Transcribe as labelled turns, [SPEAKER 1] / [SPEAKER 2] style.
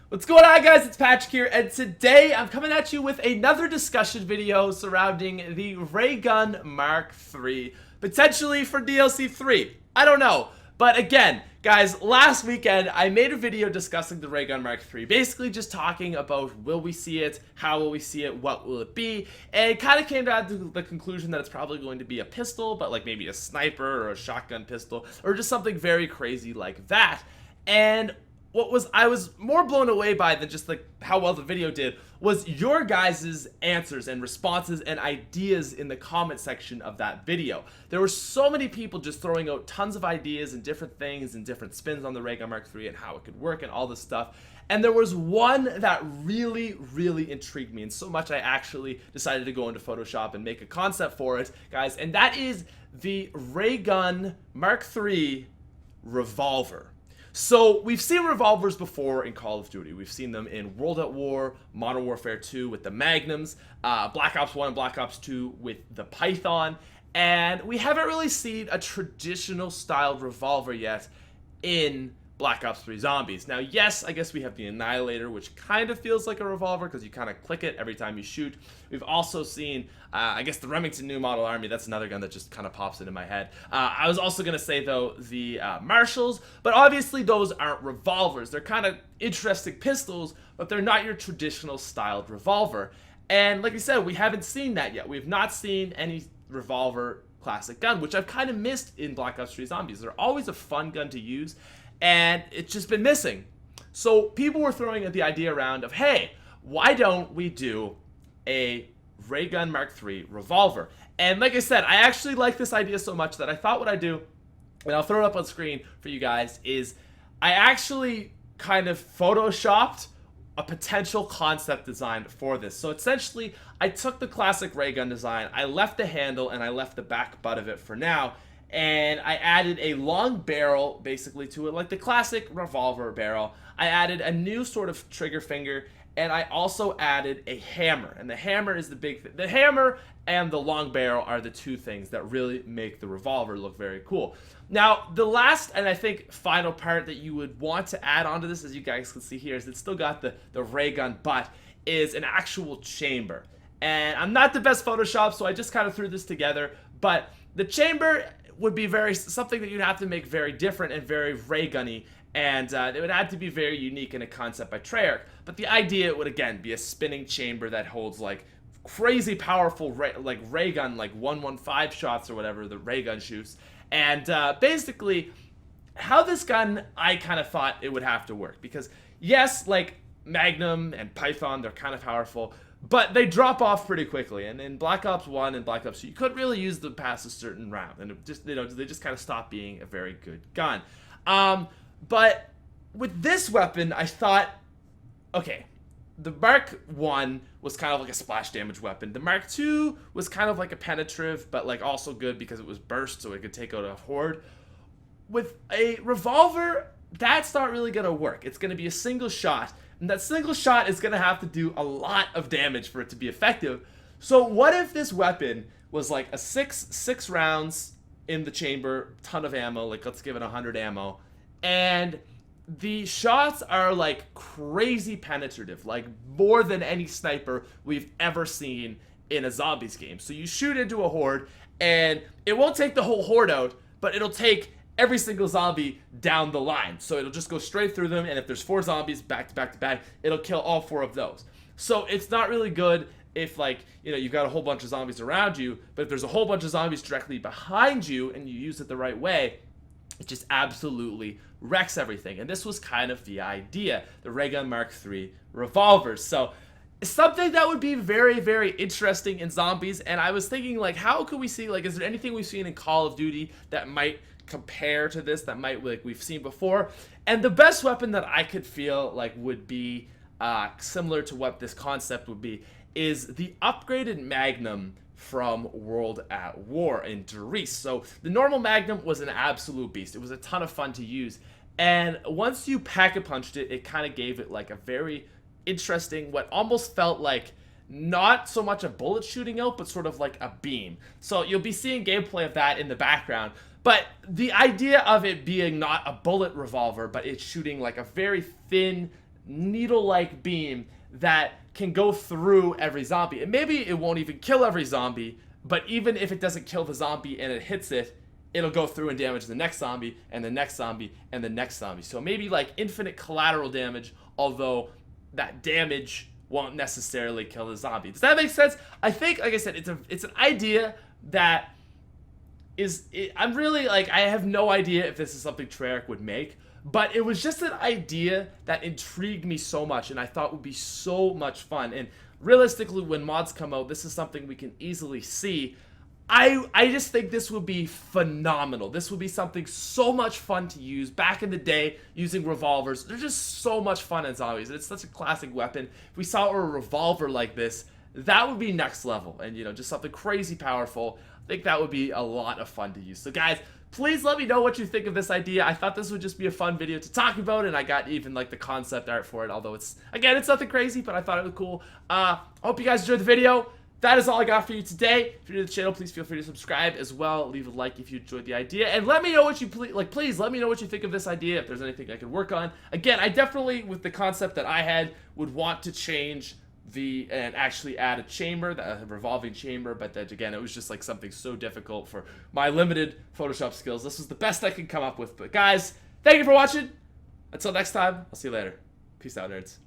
[SPEAKER 1] What's going on, guys? It's Patrick here, and today I'm coming at you with another discussion video surrounding the Ray Gun Mark III, potentially for DLC 3. I don't know. But again, guys, last weekend I made a video discussing the Ray Gun Mark III, basically just talking about will we see it, how will we see it, what will it be, and it kind of came down to the conclusion that it's probably going to be a pistol, but like maybe a sniper or a shotgun pistol, or just something very crazy like that. And I was more blown away by than just like how well the video did was your guys' answers and responses and ideas in the comment section of that video. There were so many people just throwing out tons of ideas and different things and different spins on the Ray Gun Mark III and how it could work and all this stuff. And there was one that really intrigued me, and so much I actually decided to go into Photoshop and make a concept for it, guys, and that is the Ray Gun Mark III Revolver. So we've seen revolvers before in Call of Duty. We've seen them in World at War, Modern Warfare 2 with the Magnums, Black Ops 1 and Black Ops 2 with the Python, and we haven't really seen a traditional styled revolver yet in Black Ops 3 Zombies. Now, yes, I guess we have the Annihilator, which kind of feels like a revolver because you kind of click it every time you shoot. We've also seen, I guess, the Remington New Model Army. That's another gun that just kind of pops into my head. I was also going to say, though, the Marshalls, but obviously those aren't revolvers. They're kind of interesting pistols, but they're not your traditional styled revolver. And like I said, we haven't seen that yet. We've not seen any revolver classic gun, which I've kind of missed in Black Ops 3 Zombies. They're always a fun gun to use, and it's just been missing. So people were throwing the idea around of, hey, why don't we do a Ray Gun Mark III revolver? And like I said, I actually like this idea so much that I thought what I'd do, and I'll throw it up on screen for you guys, is I actually kind of photoshopped a potential concept design for this. So essentially, I took the classic Ray Gun design, I left the handle, and I left the back butt of it for now, and I added a long barrel basically to it, like the classic revolver barrel. I added a new sort of trigger finger, and I also added a hammer. And the hammer is the big thing. The hammer and the long barrel are the two things that really make the revolver look very cool. Now, the last and I think final part that you would want to add onto this, as you guys can see here, is it's still got the ray gun butt, is an actual chamber. And I'm not the best Photoshop, so I just kind of threw this together, but the chamber would be something that you'd have to make very different and very ray gunny, and it would have to be very unique in a concept by Treyarch. But the idea would again be a spinning chamber that holds like crazy powerful ray gun, like 115 shots or whatever the ray gun shoots. And basically, how this gun, I kind of thought it would have to work, because yes, like Magnum and Python, they're kind of powerful, but they drop off pretty quickly. And in Black Ops 1 and Black Ops 2, you couldn't really use them past a certain round, and it just, they just kind of stopped being a very good gun. But with this weapon, I thought, okay, the Mark 1 was kind of like a splash damage weapon. The Mark 2 was kind of like a penetrative, but like also good because it was burst, so it could take out a horde. With a revolver, that's not really going to work. It's going to be a single shot, and that single shot is going to have to do a lot of damage for it to be effective. So what if this weapon was like a six rounds in the chamber, ton of ammo, like let's give it 100 ammo, and the shots are like crazy penetrative, like more than any sniper we've ever seen in a zombies game. So you shoot into a horde, and it won't take the whole horde out, but it'll take every single zombie down the line. So it'll just go straight through them, and if there's 4 zombies back to back to back, it'll kill all 4 of those. So it's not really good if, like, you know, you've got a whole bunch of zombies around you, but if there's a whole bunch of zombies directly behind you and you use it the right way, it just absolutely wrecks everything. And this was kind of the idea, the Ray Gun Mark III revolvers. So it's something that would be very interesting in zombies. And I was thinking, like, how could we see, like, is there anything we've seen in Call of Duty that might compare to this, that might, like, we've seen before? And the best weapon that I could feel like would be similar to what this concept would be is the upgraded Magnum from World at War in Dries. So the normal Magnum was an absolute beast. It was a ton of fun to use, and once you pack-a-punched it, it kind of gave it like a very interesting, what almost felt like not so much a bullet shooting out, but sort of like a beam. So you'll be seeing gameplay of that in the background, but the idea of it being not a bullet revolver, but it's shooting like a very thin needle-like beam that can go through every zombie. And maybe it won't even kill every zombie, but even if it doesn't kill the zombie and it hits it, it'll go through and damage the next zombie and the next zombie and the next zombie. So maybe like infinite collateral damage, although that damage won't necessarily kill the zombie. Does that make sense? I think, like I said, it's an idea that I'm really like, I have no idea if this is something Treyarch would make, but it was just an idea that intrigued me so much and I thought would be so much fun. And realistically, when mods come out, this is something we can easily see. I just think this would be phenomenal. This would be something so much fun to use. Back in the day, using revolvers, they're just so much fun in zombies. It's such a classic weapon. If we saw a revolver like this, that would be next level. And, you know, just something crazy powerful. I think that would be a lot of fun to use. So, guys, please let me know what you think of this idea. I thought this would just be a fun video to talk about, and I got even, like, the concept art for it. Although it's, again, it's nothing crazy, but I thought it was cool. I hope you guys enjoyed the video. That is all I got for you today. If you're new to the channel, please feel free to subscribe as well. Leave a like if you enjoyed the idea, and let me know what you please let me know what you think of this idea. If there's anything I could work on. Again, I definitely, with the concept that I had, would want to change and actually add a chamber, a revolving chamber. But that, again, it was just like something so difficult for my limited Photoshop skills. This was the best I could come up with. But guys, thank you for watching. Until next time, I'll see you later. Peace out, nerds.